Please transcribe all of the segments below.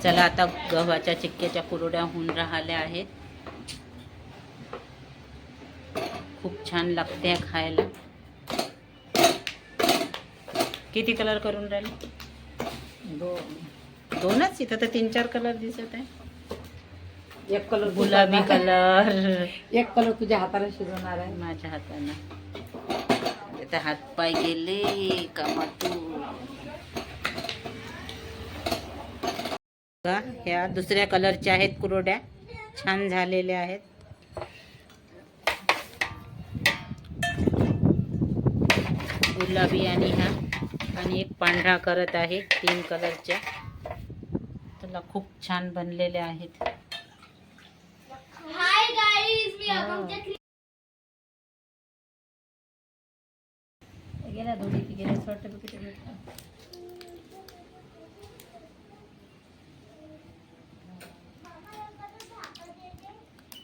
चला आता गव्हाच्या चिक्क्याच्या कुरड्या होऊन राहिल्या आहेत. खूप छान लागते खायला. किती कलर करून राहिले? दोनच. इथं तर 3-4 कलर दिसत आहे. एक कलर गुलाबी कलर, एक कलर तुझ्या हाताला शिजवणार आहे. माझ्या हातानं. इथं हातपाय गेले कामातू. ह्या दुसऱ्या कलरच्या आहेत कुरड्या, छान झालेल्या आहेत. गुलाबी आणि ह्या आणि एक पांढरा करत आहे. 3 कलरच्या. त्याला खूप छान बनलेल्या आहेत. हाय गाईज, मी अकाउंटच्या गेला दोन्ही ती गेल्या सर्टिफिकेट भेटलं.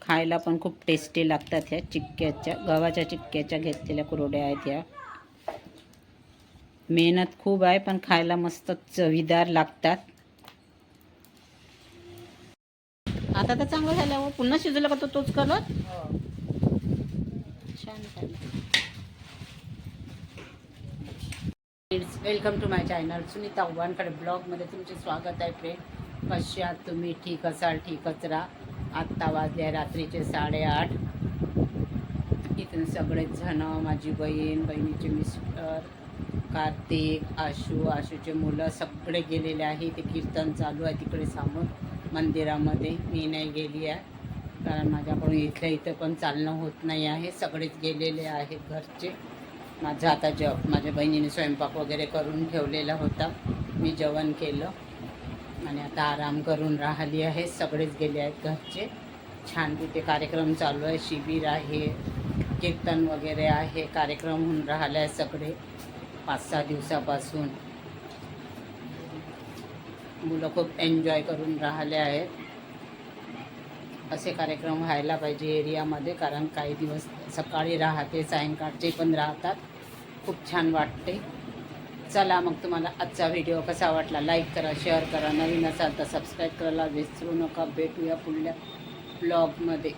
खायला पण खूप टेस्टी लागतात. ह्या चिक्क्याच्या, गव्हाच्या चिक्क्याच्या घेतलेल्या कुरड्या आहेत ह्या. मेहनत खूप आहे पण खायला मस्त चवीदार लागतात. आता तर चांगलं झालं हो. पुन्हा शिजवलं का तोच कलर? छान झालं. Welcome to my channel Sunita Wankhede ब्लॉगमध्ये तुमचे स्वागत आहे फ्रेंड. कसे आहात तुम्ही? ठीक असाल, ठीकच राहा. आत्ता वाजले रात्रीचे 8:30. इथून सगळेच जण, माझी बहीण, बहिणीचे मिस्टर, कार्तिक, आशूचे मुलं सगळे गेलेले आहे. ते कीर्तन चालू आहे तिकडे समोर मंदिरामध्ये. मी नाही गेली आहे कारण माझ्याकडून इथं पण चालणं होत नाही आहे. सगळेच गेलेले आहेत घरचे. माझं आता माझ्या बहिणीने स्वयंपाक वगैरे करून ठेवलेला होता. मी जेवण केलं आणि आता आराम करून राहिली आहे. सगळेच गेले आहेत घरचे. छान तिथे कार्यक्रम चालू आहे, शिबिर आहे, कीर्तन वगैरे आहे. कार्यक्रम होऊन राहिले आहे सगळे 5-6 दिवसापासून. मुलं खूप एन्जॉय करून राहिले आहेत. असे कार्यक्रम व्हायला पाहिजे एरियामध्ये, कारण काही दिवस सकाळी राहते, सायंकाळचे पण राहतात. खूप छान वाटते. चला मग, तुम्हाला आजचा व्हिडिओ कसा वाटला लाईक करा, शेअर करा. नवीन असाल तर सबस्क्राईब करायला विसरू नका. भेटूया पुढल्या ब्लॉगमध्ये.